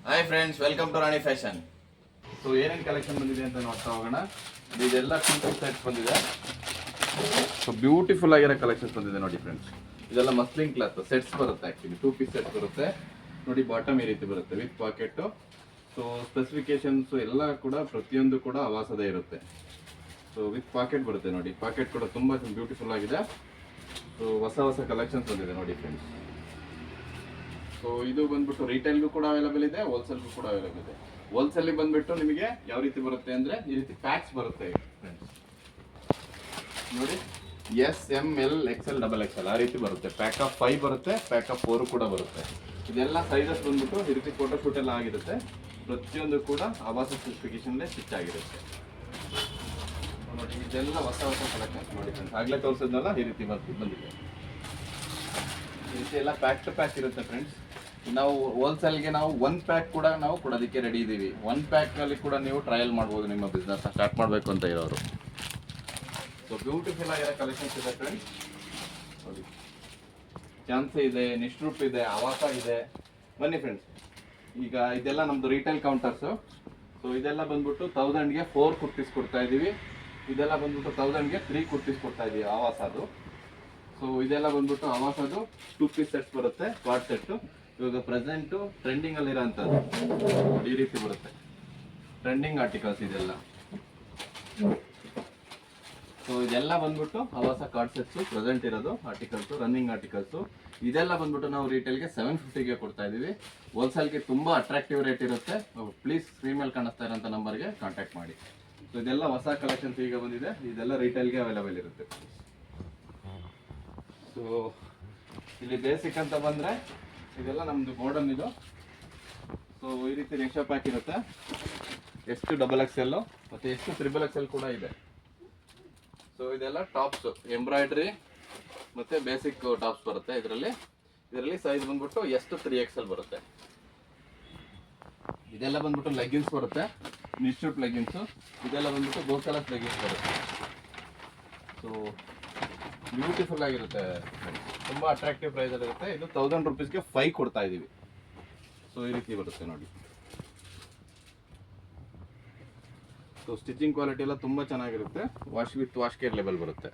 Hi friends, welcome to Rani fashion. So ಏನೇನು collection ಬಂದಿದೆ ಅಂತ ನೋಡ್ತಾ ಹೋಗೋಣ. ಇದೆಲ್ಲ ಟೂ ಪೀಸ್ ಸೆಟ್ಸ್ ಬಂದಿದೆ. ಸೊ ಬ್ಯೂಟಿಫುಲ್ ಆಗಿರೋ ಕಲೆಕ್ಷನ್ಸ್ ಬಂದಿದೆ ನೋಡಿ ಫ್ರೆಂಡ್ಸ್. ಇದೆಲ್ಲ ಮಸ್ಲಿನ್ ಕ್ಲಾತ್ ಸೆಟ್ಸ್ ಬರುತ್ತೆ. ಆ್ಯಕ್ಚುಲಿ ಟೂ ಪೀಸ್ ಸೆಟ್ಸ್ ಬರುತ್ತೆ ನೋಡಿ. ಬಾಟಮ್ ಈ ರೀತಿ ಬರುತ್ತೆ ವಿತ್ ಪಾಕೆಟು. ಸೊ ಸ್ಪೆಸಿಫಿಕೇಶನ್ಸು ಎಲ್ಲ ಕೂಡ ಪ್ರತಿಯೊಂದು ಕೂಡ ಆವಾಸದೇ ಇರುತ್ತೆ. ಸೊ ವಿತ್ ಪಾಕೆಟ್ ಬರುತ್ತೆ ನೋಡಿ. ಪಾಕೆಟ್ ಕೂಡ ತುಂಬ ಬ್ಯೂಟಿಫುಲ್ ಆಗಿದೆ. ಸೊ ಹೊಸ ಕಲೆಕ್ಷನ್ಸ್ ಬಂದಿದೆ ನೋಡಿ ಫ್ರೆಂಡ್ಸ್. ಸೊ ಇದು ಬಂದ್ಬಿಟ್ಟು ರಿಟೇಲ್ಗೂ ಕೂಡ ಅವೈಲೇಬಲ್ ಇದೆ, ಹೋಲ್ಸೇಲ್ಗೂ ಕೂಡ ಅವೈಲೇಬಲ್ ಇದೆ. ಹೋಲ್ಸೇಲ್ ಬಂದ್ಬಿಟ್ಟು ನಿಮಗೆ ಯಾವ ರೀತಿ ಬರುತ್ತೆ ಅಂದ್ರೆ ಈ ರೀತಿ ಪ್ಯಾಕ್ಸ್ ಬರುತ್ತೆ ಫ್ರೆಂಡ್ಸ್ ನೋಡಿ. SML XL XXL ಆ ರೀತಿ ಬರುತ್ತೆ. ಪ್ಯಾಕ್ ಆಫ್ 5 ಬರುತ್ತೆ, ಪ್ಯಾಕ್ ಆಫ್ 4 ಕೂಡ ಬರುತ್ತೆ. ಇದೆಲ್ಲ ಸೈಜಸ್ ಬಂದ್ಬಿಟ್ಟು ಈ ರೀತಿ ಫೋಟೋ ಶೂಟ್ ಎಲ್ಲ ಆಗಿರುತ್ತೆ. ಪ್ರತಿಯೊಂದು ಕೂಡ ಆವಾಸ ಸ್ಪೆಸಿಫಿಕೇಶನ್ ಸ್ಟಿಚ್ ಆಗಿರುತ್ತೆ ನೋಡಿ. ಇದೆಲ್ಲ ಹೊಸ ಕಲೆಕ್ಷನ್ಸ್ ನೋಡಿ ಫ್ರೆಂಡ್ಸ್. ಆಗ್ಲೇ ತೋರಿಸಿದ್ನಲ್ಲ ಈ ರೀತಿ ಬಂದಿದೆ. ಈ ರೀತಿ ಎಲ್ಲ ಪ್ಯಾಕ್ ಟು ಪ್ಯಾಕ್ ಇರುತ್ತೆ ಫ್ರೆಂಡ್ಸ್. ನಾವು ಹೋಲ್ಸೇಲ್ಗೆ ನಾವು 1 ಪ್ಯಾಕ್ ಕೂಡ ನಾವು ಕೊಡೋದಕ್ಕೆ ರೆಡಿ ಇದ್ದೀವಿ. 1 ಪ್ಯಾಕಲ್ಲಿ ಕೂಡ ನೀವು ಟ್ರಯಲ್ ಮಾಡ್ಬೋದು ನಿಮ್ಮ ಬಿಸ್ನೆಸ್ ಸ್ಟಾರ್ಟ್ ಮಾಡಬೇಕು ಅಂತ ಇರೋರು. ಸೊ ಬ್ಯೂಟಿಫುಲ್ ಆಗಿರೋ ಕಲೆಕ್ಷನ್ಸ್ ಇದೆ ಫ್ರೆಂಡ್ಸ್ ನೋಡಿ. ಚಾನ್ಸ್ ಇದೆ, ನಿಷ್ಟ್ರೂಪ್ ಇದೆ, ಆವಾಸ ಇದೆ. ಬನ್ನಿ ಫ್ರೆಂಡ್ಸ್. ಈಗ ಇದೆಲ್ಲ ನಮ್ಮದು ರಿಟೇಲ್ ಕೌಂಟರ್ಸು. ಸೊ ಇದೆಲ್ಲ ಬಂದ್ಬಿಟ್ಟು 1000ಗೆ 4 ಕುರ್ತೀಸ್ ಕೊಡ್ತಾ ಇದ್ದೀವಿ. ಇದೆಲ್ಲ ಬಂದ್ಬಿಟ್ಟು 1000ಗೆ 3 ಕುರ್ತೀಸ್ ಕೊಡ್ತಾ ಇದ್ದೀವಿ ಆವಾಸದು. ಸೊ ಇದೆಲ್ಲ ಬಂದ್ಬಿಟ್ಟು ಆವಾಸದು 2 ಪೀಸ್ ಸೆಟ್ಸ್ ಬರುತ್ತೆ, ಕ್ವಾಡ್ ಸೆಟ್ಟು. ಇವಾಗ ಪ್ರೆಸೆಂಟು ಟ್ರೆಂಡಿಂಗ್ ಅಲ್ಲಿ ಇರೋಂಥದ್ದು ಈ ರೀತಿ ಬರುತ್ತೆ. ಟ್ರೆಂಡಿಂಗ್ ಆರ್ಟಿಕಲ್ಸ್ ಇದೆಲ್ಲ. ಸೊ ಇದೆಲ್ಲ ಬಂದ್ಬಿಟ್ಟು ಆವಾಸ ಕಾರ್ಡ್ ಸೆಟ್ಸು ಪ್ರೆಸೆಂಟ್ ಇರೋದು ಆರ್ಟಿಕಲ್ಸು, ರನ್ನಿಂಗ್ ಆರ್ಟಿಕಲ್ಸು. ಇದೆಲ್ಲ ಬಂದ್ಬಿಟ್ಟು ನಾವು ರಿಟೇಲ್ಗೆ 750ಗೆ ಕೊಡ್ತಾ ಇದ್ದೀವಿ. ಹೋಲ್ಸೇಲ್ಗೆ ತುಂಬ ಅಟ್ರಾಕ್ಟಿವ್ ರೇಟ್ ಇರುತ್ತೆ. ಪ್ಲೀಸ್ ಸ್ಕ್ರೀನ್ ಮೇಲೆ ಕಾಣಿಸ್ತಾ ಇರೋಂಥ ನಂಬರ್ಗೆ ಕಾಂಟ್ಯಾಕ್ಟ್ ಮಾಡಿ. ಸೊ ಇದೆಲ್ಲ ಹೊಸ ಕಲೆಕ್ಷನ್ಸ್ ಈಗ ಬಂದಿದೆ. ಇದೆಲ್ಲ ರಿಟೇಲ್ಗೆ ಅವೈಲೇಬಲ್ ಇರುತ್ತೆ. ಸೊ ಇಲ್ಲಿ ಬೇಸಿಕ್ ಅಂತ ಬಂದರೆ ಇದೆಲ್ಲ ನಮ್ಮದು ಗೋಡನ್ ಇದು. ಸೊ ಈ ರೀತಿ ರಿಕ್ಷಾ ಪ್ಯಾಕ್ ಇರುತ್ತೆ. ಎಷ್ಟು XXL ಮತ್ತು ಎಷ್ಟು XXL ಕೂಡ ಇದೆ. ಸೊ ಇದೆಲ್ಲ ಟಾಪ್ಸು ಎಂಬ್ರಾಯ್ಡ್ರಿ ಮತ್ತು ಬೇಸಿಕ್ ಟಾಪ್ಸ್ ಬರುತ್ತೆ. ಇದರಲ್ಲಿ ಸೈಜ್ ಬಂದ್ಬಿಟ್ಟು ಎಷ್ಟು 3XL ಬರುತ್ತೆ. ಇದೆಲ್ಲ ಬಂದ್ಬಿಟ್ಟು ಲೆಗ್ಗಿನ್ಸ್ ಬರುತ್ತೆ, ನಿಶ್ಚೂಟ್ ಲೆಗ್ಗಿನ್ಸು. ಇದೆಲ್ಲ ಬಂದ್ಬಿಟ್ಟು ಗೋಕಲಸ್ ಲೆಗ್ಗಿನ್ಸ್ ಬರುತ್ತೆ. ಸೊ ಬ್ಯೂಟಿಫುಲ್ ಆಗಿರುತ್ತೆ, ತುಂಬ ಅಟ್ರಾಕ್ಟಿವ್ ಪ್ರೈಸಲ್ಲಿ ಇರುತ್ತೆ. ಇದು 1000 ರುಪೀಸ್ಗೆ 5 ಕೊಡ್ತಾ ಇದ್ದೀವಿ. ಸೊ ಈ ರೀತಿ ಬರುತ್ತೆ ನೋಡಿ. ಸೊ ಸ್ಟಿಚಿಂಗ್ ಕ್ವಾಲಿಟಿ ಎಲ್ಲ ತುಂಬ ಚೆನ್ನಾಗಿರುತ್ತೆ. ವಾಶ್ ಕೇರ್ ಲೆವೆಲ್ ಬರುತ್ತೆ.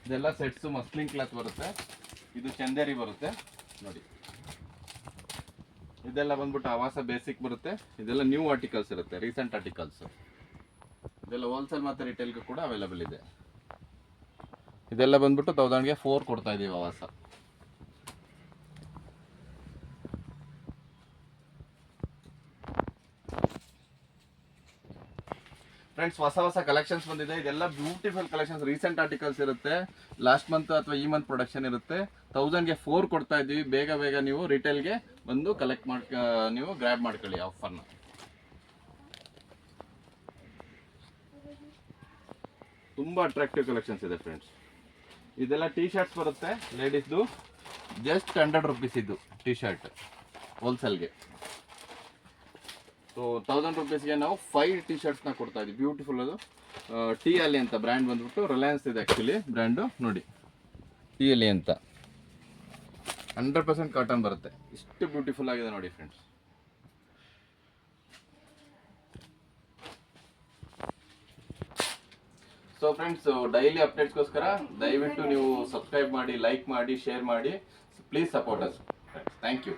ಇದೆಲ್ಲ ಸೆಟ್ಸು ಮಸ್ಲಿನ್ ಕ್ಲಾತ್ ಬರುತ್ತೆ. ಇದು ಚಂದೇರಿ ಬರುತ್ತೆ ನೋಡಿ. ಇದೆಲ್ಲ ಬಂದ್ಬಿಟ್ಟು ಆವಾಸ ಬೇಸಿಕ್ ಬರುತ್ತೆ. ಇದೆಲ್ಲ ನ್ಯೂ ಆರ್ಟಿಕಲ್ಸ್ ಇರುತ್ತೆ, ರೀಸೆಂಟ್ ಆರ್ಟಿಕಲ್ಸ್. ಇದೆಲ್ಲ ಹೋಲ್ಸೇಲ್ ಮತ್ತು ರಿಟೇಲ್ಗೂ ಕೂಡ ಅವೈಲೇಬಲ್ ಇದೆ. ಇದೆಲ್ಲ ಬಂದ್ಬಿಟ್ಟು 1000ಗೆ 4 ಕೊಡ್ತಾ ಇದ್ದೀವಿ ಆವಾಸ. ಫ್ರೆಂಡ್ಸ್, ಹೊಸ ಕಲೆಕ್ಷನ್ಸ್ ಬಂದಿದೆ. ಇದೆಲ್ಲ ಬ್ಯೂಟಿಫುಲ್ ಕಲೆಕ್ಷನ್ಸ್, ರೀಸೆಂಟ್ ಆರ್ಟಿಕಲ್ಸ್ ಇರುತ್ತೆ. ಲಾಸ್ಟ್ ಮಂತ್ ಅಥವಾ ಈ ಮಂತ್ ಪ್ರೊಡಕ್ಷನ್ ಇರುತ್ತೆ. 1000ಗೆ 4 ಕೊಡ್ತಾ ಇದ್ದೀವಿ. ಬೇಗ ನೀವು ರಿಟೇಲ್ಗೆ ಬಂದು ನೀವು ಗ್ರ್ಯಾಬ್ ಮಾಡ್ಕೊಳ್ಳಿ ಆಫರ್ನ. ತುಂಬ ಅಟ್ರಾಕ್ಟಿವ್ ಕಲೆಕ್ಷನ್ಸ್ ಇದೆ ಫ್ರೆಂಡ್ಸ್. ಇದೆಲ್ಲ ಟೀ ಶರ್ಟ್ಸ್ ಬರುತ್ತೆ ಲೇಡೀಸ್ದು. ಜಸ್ಟ್ 100 ರುಪೀಸ್ ಇದು ಟೀ ಶರ್ಟ್ ಹೋಲ್ಸೇಲ್ಗೆ. ಸೊ 1000 ರುಪೀಸ್ಗೆ ನಾವು 5 ಟೀ ಶರ್ಟ್ಸ್ನ ಕೊಡ್ತಾ ಇದ್ದೀವಿ. ಬ್ಯೂಟಿಫುಲ್ ಅದು. TLE ಅಂತ ಬ್ರ್ಯಾಂಡ್ ಬಂದ್ಬಿಟ್ಟು ರಿಲಯನ್ಸ್ ಇದೆ ಆ್ಯಕ್ಚುಲಿ ಬ್ರ್ಯಾಂಡು ನೋಡಿ. TLE ಅಂತ 100% ಕಾಟನ್ ಬರುತ್ತೆ. ಇಷ್ಟು ಬ್ಯೂಟಿಫುಲ್ ಆಗಿದೆ ನೋಡಿ ಫ್ರೆಂಡ್ಸ್. ಸೊ ಫ್ರೆಂಡ್ಸ್, ಡೈಲಿ ಅಪ್ಡೇಟ್ಸ್ಗೋಸ್ಕರ ದಯವಿಟ್ಟು ನೀವು ಸಬ್ಸ್ಕ್ರೈಬ್ ಮಾಡಿ, ಲೈಕ್ ಮಾಡಿ, ಶೇರ್ ಮಾಡಿ. Please support us. Thank you.